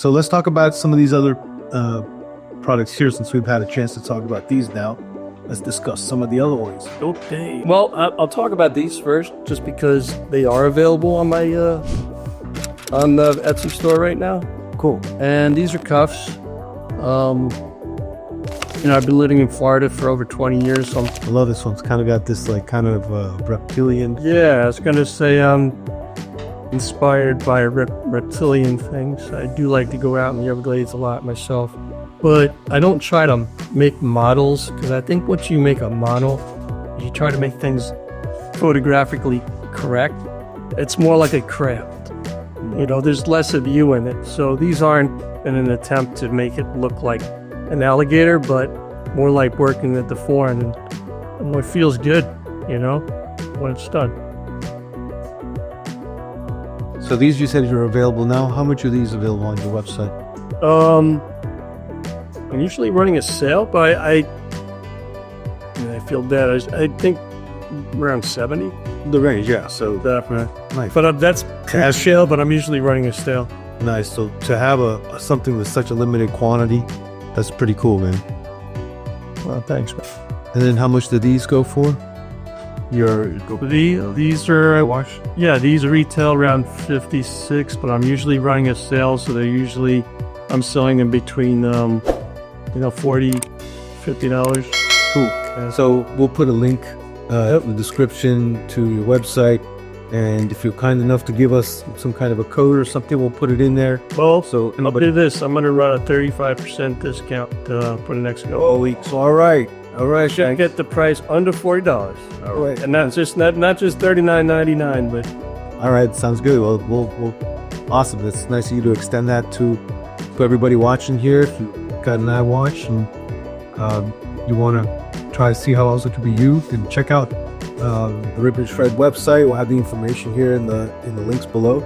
So let's talk about some of these other products here, since we've had a chance to talk about these now. Let's discuss some of the other ones. Okay. Well, I'll talk about these first, just because they are available on my on the Etsy store right now. Cool. And these are cuffs. I've been living in Florida for over 20 years. So I love this one. It's kind of got this like kind of reptilian. Yeah, I was gonna say inspired by reptilian things. I do like to go out in the Everglades a lot myself, but I don't try to make models, because I think once you make a model, you try to make things photographically correct. It's more like a craft. There's less of you in it. So these aren't in an attempt to make it look like an alligator, but more like working at the form, and it feels good, when it's done. So these, you said, are available now. How much are these available on your website? I'm usually running a sale, but I feel bad. I think around 70. The range, yeah. So Definitely. nice. But that's cash sale, but I'm usually running a sale. Nice. So to have something with such a limited quantity, that's pretty cool, man. Well, thanks. And then how much do these go for? These are these retail around 56, but I'm usually running a sale, so I'm selling them between $40, $50. Cool. So we'll put a link in the description to your website, and if you're kind enough to give us some kind of a code or something, we'll put it in there. Well, so I'll do this. I'm going to run a 35% discount for the next couple of weeks. All right. Should get the price under $40. All right. And not just $39.99, but all right, sounds good. Well, we'll awesome. It's nice of you to extend that to everybody watching here. If you got an iWatch and you want to try to see how else it could be used, and check out the Rip and Shred website. We'll have the information here in the links below.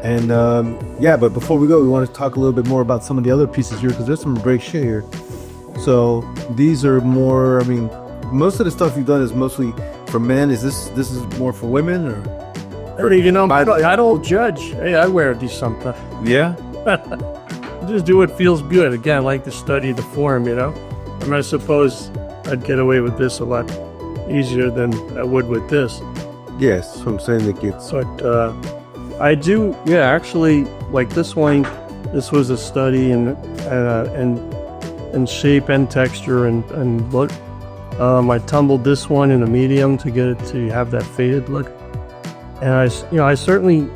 And but before we go, we want to talk a little bit more about some of the other pieces here, because there's some great shit here. So these are more, most of the stuff you've done is mostly for men. This is more for women, or? I don't judge. Hey, I wear these sometimes. Yeah. Just do what feels good. Again, I like to study the form, I suppose I'd get away with this a lot easier than I would with this. Yes, so I'm saying that it's... But I do, actually, like this one, this was a study in shape and texture and look. I tumbled this one in a medium to get it to have that faded look. And I certainly,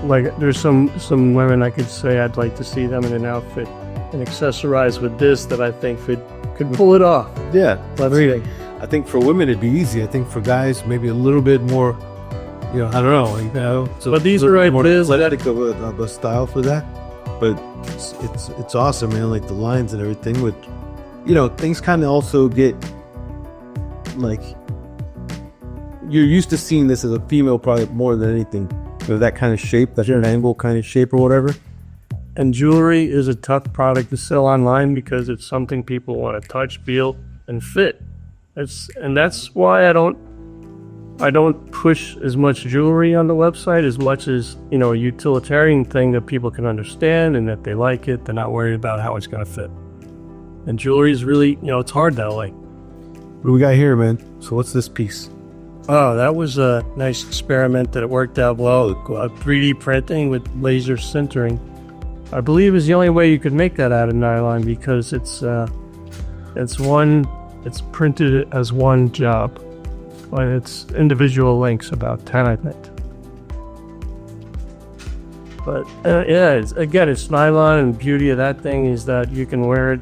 like, there's some women I could say I'd like to see them in an outfit and accessorize with this that I think could pull it off. Yeah, I think for women it'd be easy. I think for guys maybe a little bit more, I don't know. So but these are more athletic of a style for that. But it's awesome, man. Like the lines and everything. With things kind of also get like, you're used to seeing this as a female product more than anything, with that kind of shape, that angle kind of shape or whatever. And jewelry is a tough product to sell online, because it's something people want to touch, feel, and fit. And that's why I don't push as much jewelry on the website as much as, a utilitarian thing that people can understand and that they like it. They're not worried about how it's going to fit. And jewelry is really, it's hard that way. What do we got here, man? So what's this piece? Oh, that was a nice experiment that it worked out well. 3D printing with laser sintering, I believe, is the only way you could make that out of nylon, because it's printed as one job. But it's individual links, about 10, I think. But it's nylon, and the beauty of that thing is that you can wear it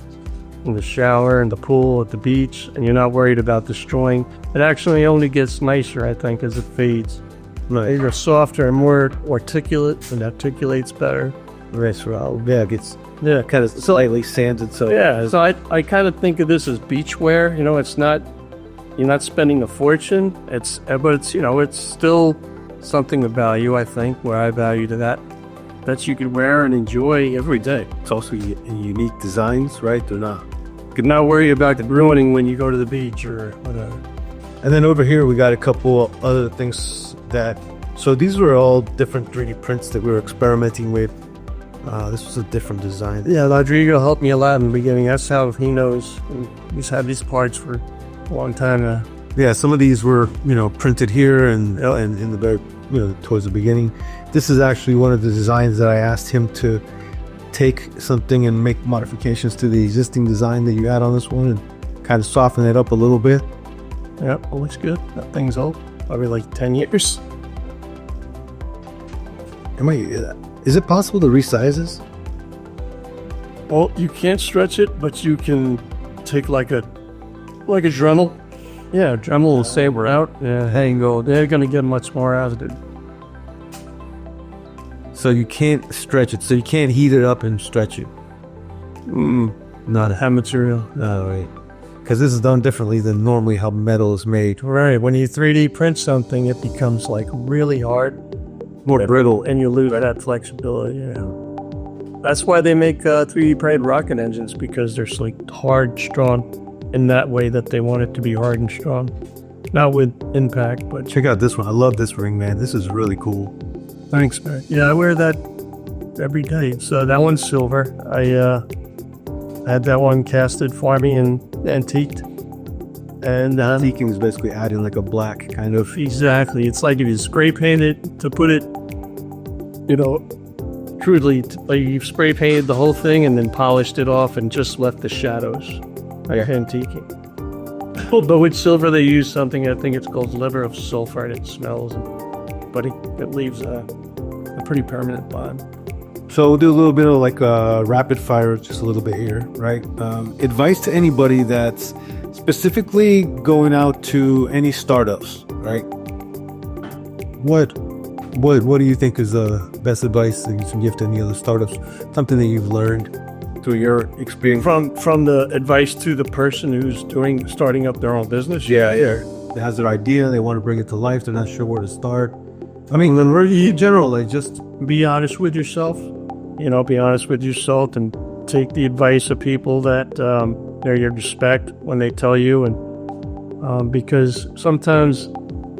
in the shower, in the pool, at the beach, and you're not worried about destroying. It actually only gets nicer, I think, as it fades. Right. You're softer and more articulate, and articulates better. Right, so it gets kind of slightly sanded. So so I kind of think of this as beach wear. It's not, you're not spending a fortune. But it's still something of value, I think, where I value to that you can wear and enjoy every day. It's also unique designs, right? They're not. You could not worry about it ruining when you go to the beach or whatever. And then over here we got a couple other things so these were all different 3D prints that we were experimenting with. This was a different design. Yeah, Rodrigo helped me a lot in the beginning. That's how he knows. He's had these parts for a long time now. Yeah, some of these were, printed here and in the very, towards the beginning. This is actually one of the designs that I asked him to take something and make modifications to the existing design that you had on this one and kind of soften it up a little bit. Yep, it looks good. That thing's old, probably like 10 years. Is it possible to resize this? Well, you can't stretch it, but you can take like a Dremel. Yeah, Dremel will saber out. Yeah, there you go. They're gonna get much more out of it. So you can't stretch it. So you can't heat it up and stretch it. Not that material. Oh, right. Because this is done differently than normally how metal is made. Right. When you 3D print something, it becomes like really hard, More brittle. and you lose that flexibility. Yeah. That's why they make 3D printed rocket engines, because they're like hard, strong, in that way that they want it to be hard and strong. Not with impact, but Check out this one. I love this ring, man. This is really cool. thanks, man. Yeah, I wear that every day. So that one's silver. I had that one casted for me and antiqued. And Antiquing is basically adding like a black kind of. exactly, it's like if you spray paint it, to put it, crudely, like you've spray painted the whole thing and then polished it off and just left the shadows, like antiquing. But with silver, they use something, I think it's called liver of sulfur, and it smells, but it leaves a pretty permanent bond. So we'll do a little bit of like rapid fire, just a little bit here, right? Advice to anybody that's specifically going out to any startups, right? What do you think is the best advice that you can give to any other startups? Something that you've learned through your experience. From the advice to the person who's starting up their own business. Yeah. That has their idea, they want to bring it to life, they're not sure where to start. I mean, in general, like just Be honest with yourself. Be honest with yourself and take the advice of people that they're your respect when they tell you, and because sometimes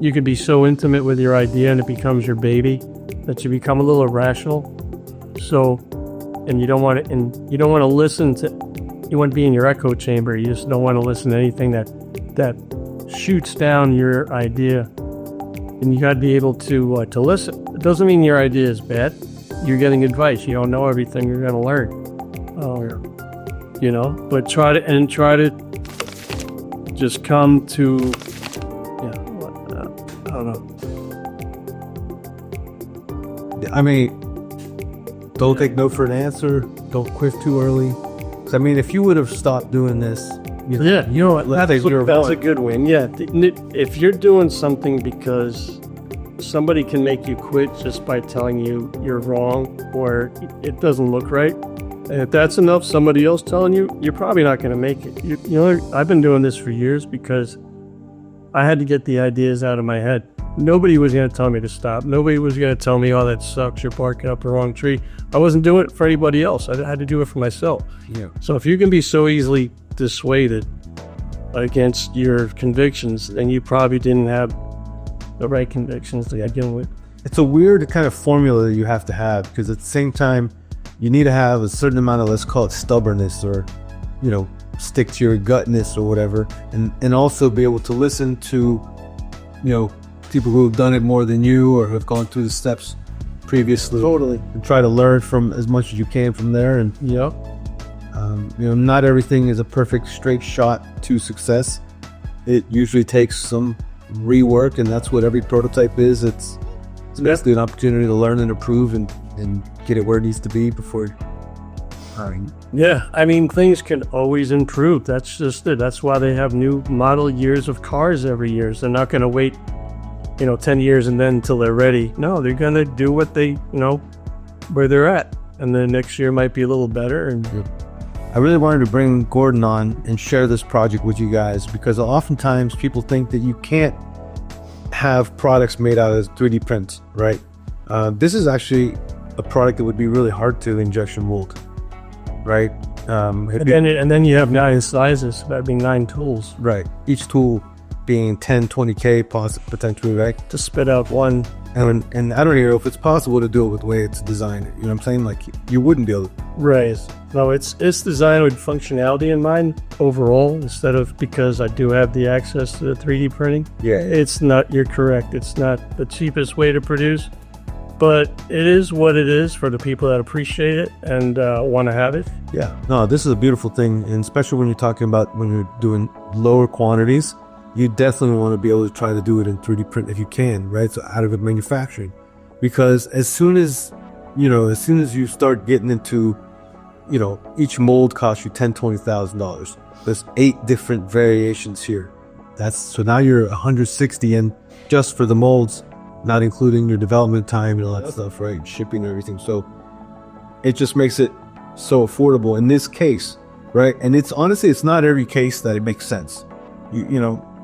you could be so intimate with your idea and it becomes your baby that you become a little irrational. So, and you don't want to listen to. You want to be in your echo chamber. You just don't want to listen to anything that shoots down your idea. And you got to be able to listen. It doesn't mean your idea is bad. You're getting advice. You don't know everything. You're going to learn. But try to just come to. I don't know. I mean, don't take no for an answer. Don't quit too early. 'Cause, I mean, if you would have stopped doing this, Yeah, you know what? That's a good win. Yeah, if you're doing something because somebody can make you quit just by telling you you're wrong or it doesn't look right, and if that's enough, somebody else telling you, you're probably not going to make it. I've been doing this for years because I had to get the ideas out of my head. Nobody was going to tell me to stop. Nobody was going to tell me, oh, that sucks, you're barking up the wrong tree. I wasn't doing it for anybody else. I had to do it for myself. Yeah. So if you can be so easily dissuaded against your convictions, then you probably didn't have the right convictions to begin with. It's a weird kind of formula that you have to have, because at the same time, you need to have a certain amount of, let's call it stubbornness, or, stick to your gutness or whatever, and also be able to listen to, people who have done it more than you or have gone through the steps previously. Totally. And try to learn from as much as you can from there. And not everything is a perfect straight shot to success. It usually takes some rework, and that's what every prototype is. It's basically an opportunity to learn and improve and get it where it needs to be before. Yeah, I mean, things can always improve. That's just it. That's why they have new model years of cars every year. They're not going to wait 10 years and then until they're ready. No, they're going to do what they, where they're at. And then next year might be a little better. And I really wanted to bring Gordon on and share this project with you guys, because oftentimes people think that you can't have products made out of 3D prints, right? This is actually a product that would be really hard to injection mold, right? And then you have 9 sizes. That'd be 9 tools. Right. Each tool being 10, 20K potentially, right? To spit out one. And I don't even know if it's possible to do it with the way it's designed. You know what I'm saying? Like, you wouldn't be able to. Right. No, it's designed with functionality in mind overall, instead of, because I do have the access to the 3D printing. Yeah. It's not, you're correct. It's not the cheapest way to produce, but it is what it is for the people that appreciate it and want to have it. Yeah. No, this is a beautiful thing. And especially when you're talking about when you're doing lower quantities, you definitely want to be able to try to do it in 3D print if you can, right? So out of manufacturing, because as soon as you start getting into, each mold costs you $10,000-$20,000. There's 8 different variations here. So now you're 160, and just for the molds, not including your development time and all that stuff, right? Shipping and everything. So it just makes it so affordable in this case, right? And it's honestly, it's not every case that it makes sense,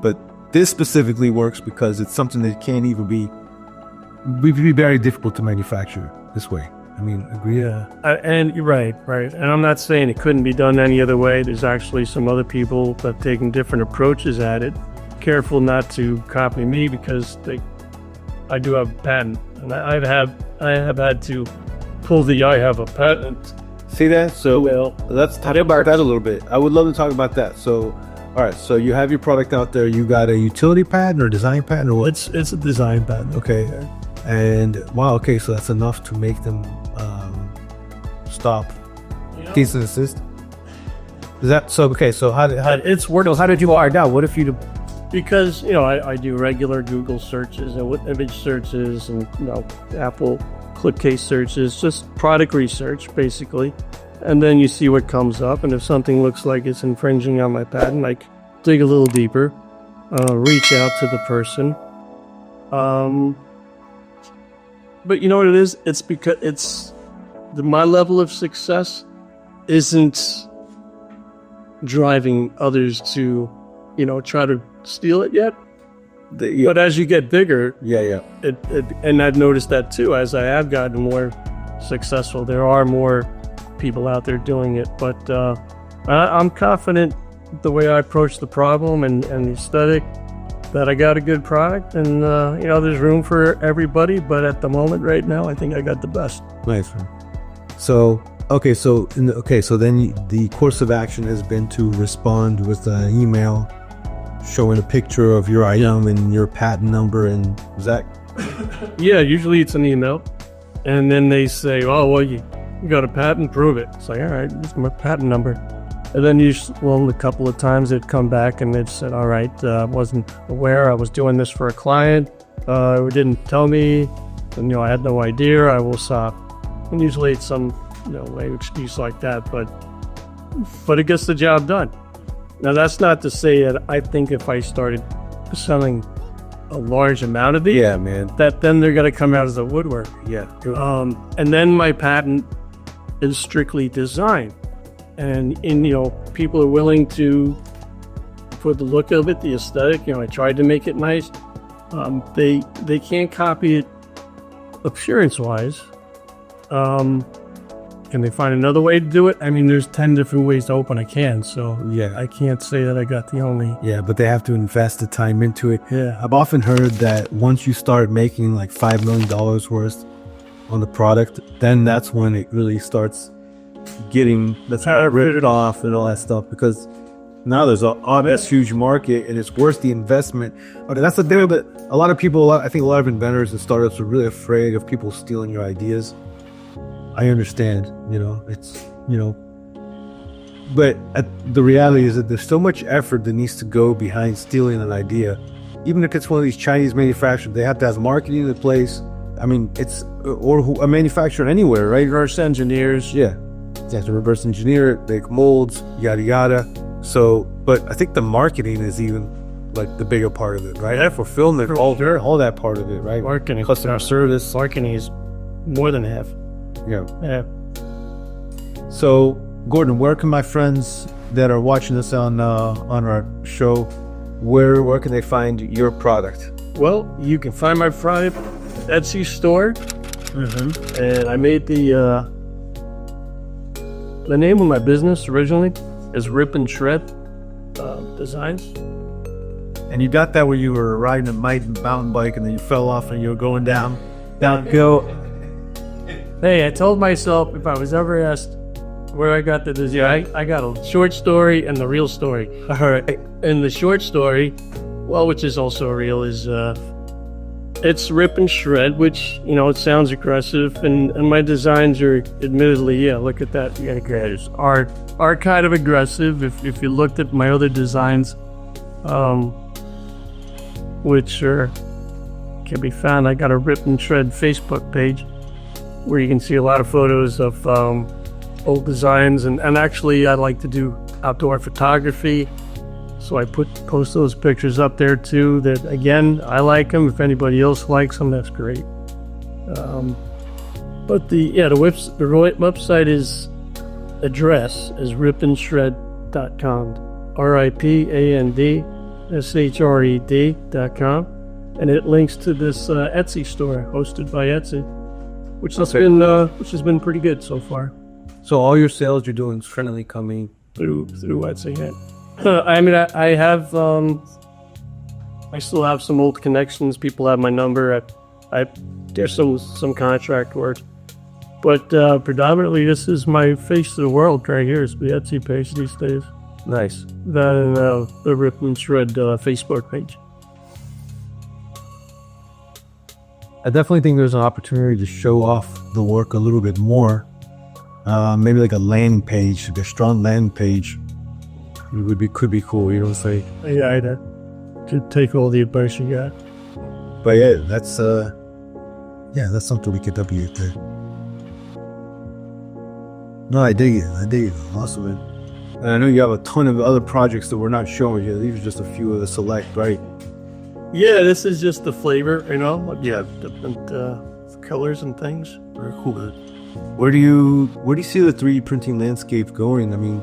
but this specifically works because it's something that can't even be very difficult to manufacture this way. I mean, agree? Yeah, and you're right. And I'm not saying it couldn't be done any other way. There's actually some other people that have taken different approaches at it. Careful not to copy me, because I do have a patent, and I have had to pull the I have a patent. See that? So well, let's talk about that a little bit. I would love to talk about that. So, all right. So you have your product out there. You got a utility patent or design patent, or what? It's a design patent. Okay. And wow. Okay. So that's enough to make them stop. Cease and desist. Is that so? Okay. So how it's working? How did you find out? What if you? Because I do regular Google searches and image searches and Apple clipcase searches, just product research basically, and then you see what comes up, and if something looks like it's infringing on my patent, I dig a little deeper, reach out to the person. But you know what it is? It's because my level of success isn't driving others to try to steal it yet. But as you get bigger, and I've noticed that too, as I have gotten more successful, there are more people out there doing it. But I'm confident the way I approach the problem and the aesthetic, that I got a good product, and there's room for everybody. But at the moment, right now, I think I got the best. Nice. So okay, so then the course of action has been to respond with an email showing a picture of your item and your patent number, and is that? Yeah, usually it's an email, and then they say, "Oh, well, you got a patent, prove it." It's like, all right, this is my patent number. And then a couple of times they'd come back and they'd said, all right, wasn't aware I was doing this for a client, didn't tell me, and I had no idea, I will stop. And usually it's some lame excuse like that, but it gets the job done. Now, that's not to say that I think if I started selling a large amount of these, that then they're going to come out as a woodwork. Yeah. And then my patent is strictly design. And people are willing to, for the look of it, the aesthetic, I tried to make it nice. They can't copy it appearance-wise. Can they find another way to do it? I mean, there's 10 different ways to open a can, so I can't say that I got the only. Yeah, but they have to invest the time into it. Yeah. I've often heard that once you start making like $5 million worth on the product, then that's when it really starts getting ripped off and all that stuff, because now there's this huge market and it's worth the investment. Okay, that's the thing. But a lot of people, I think a lot of inventors and startups are really afraid of people stealing your ideas. I understand, but the reality is that there's so much effort that needs to go behind stealing an idea. Even if it's one of these Chinese manufacturers, they have to have marketing in place. I mean, or a manufacturer anywhere, right? Reverse engineers. Yeah. They have to reverse engineer it, make molds, yada, yada. So, but I think the marketing is even like the bigger part of it, right? Yeah. Fulfillment, all that part of it, right? Marketing. Customer service. Marketing is more than half. Yeah. So, Gordon, where can my friends that are watching this on our show, where can they find your product? Well, you can find my product Etsy store, and I made the name of my business originally is Rip and Shred Designs, And you got that where you were riding a mountain bike and then you fell off and you were going downhill. Hey, I told myself if I was ever asked where I got the design, I got a short story and the real story. All right. And the short story, well, which is also real, is it's rip and shred, which, you know, it sounds aggressive, and my designs are admittedly, yeah, look at that, are kind of aggressive. If you looked at my other designs, which can be found, I got a rip and shred Facebook page where you can see a lot of photos of old designs, and actually I like to do outdoor photography, so I post those pictures up there too. That, again, I like them. If anybody else likes them, that's great. But the website is address is ripandshred.com, ripandshred.com, and it links to this Etsy store hosted by Etsy, which has been pretty good so far. So all your sales you're doing is currently coming through Etsy. Yeah. I mean, I have, I still have some old connections. People have my number. There's some contract work, but predominantly this is my face to the world right here. It's the Etsy page these days. Nice. That and the Rip and Shred Facebook page. I definitely think there's an opportunity to show off the work a little bit more. Maybe like a landing page, like a strong landing page. Could be cool, you know what I'm saying? Yeah, I'd to take all the advice you got. But yeah, that's something we could W there. No, I dig it. Awesome, man. And I know you have a ton of other projects that we're not showing you. These are just a few of the select, right? Yeah, this is just the flavor, you know. Yeah, different colors and things. Very cool, man. Where do you see the 3D printing landscape going? I mean,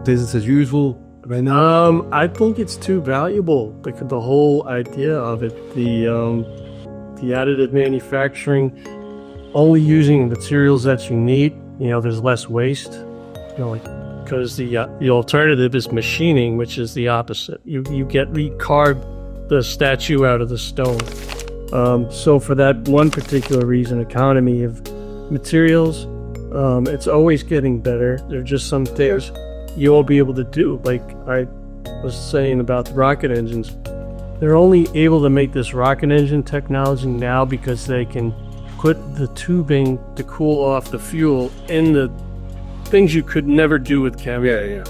business as usual right now? I think it's too valuable, because the whole idea of it, the additive manufacturing, only using materials that you need, you know, there's less waste, you know, because the alternative is machining, which is the opposite. You carve the statue out of the stone. So for that one particular reason, economy of materials, it's always getting better. There are just some things you won't be able to do. Like I was saying about the rocket engines, they're only able to make this rocket engine technology now because they can put the tubing to cool off the fuel in the things you could never do with chemistry. Yeah.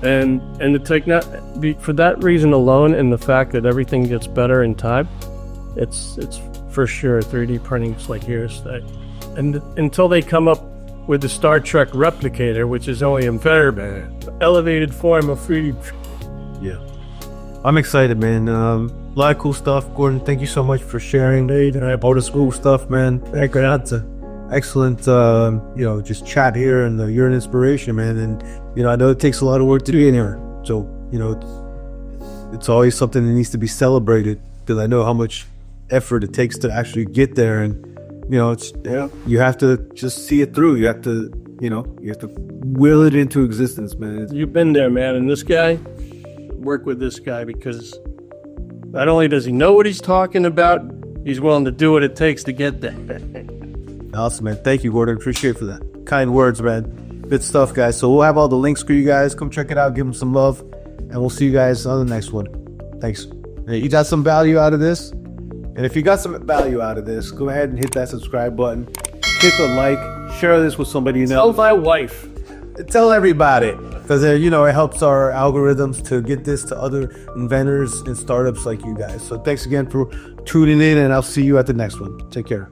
And the for that reason alone, and the fact that everything gets better in time, it's for sure 3D printing's like here to stay. And until they come up with the Star Trek replicator, which is only a better, elevated form of 3D. Yeah. I'm excited, man. A lot of cool stuff. Gordon, thank you so much for sharing all this cool stuff, man. Excellent, just chat here, and you're an inspiration, man. And, I know it takes a lot of work to do in here. So, it's always something that needs to be celebrated, because I know how much effort it takes to actually get there. And, you have to just see it through. You have to will it into existence, man. You've been there, man. And this guy, work with this guy, because not only does he know what he's talking about, he's willing to do what it takes to get there. Awesome, man. Thank you, Gordon. Appreciate it for that. Kind words, man. Good stuff, guys. So we'll have all the links for you guys. Come check it out. Give them some love. And we'll see you guys on the next one. Thanks. Hey, you got some value out of this? And if you got some value out of this, go ahead and hit that subscribe button. Hit the like. Share this with somebody you know. Tell my wife. Tell everybody. Because, it helps our algorithms to get this to other inventors and startups like you guys. So thanks again for tuning in, and I'll see you at the next one. Take care.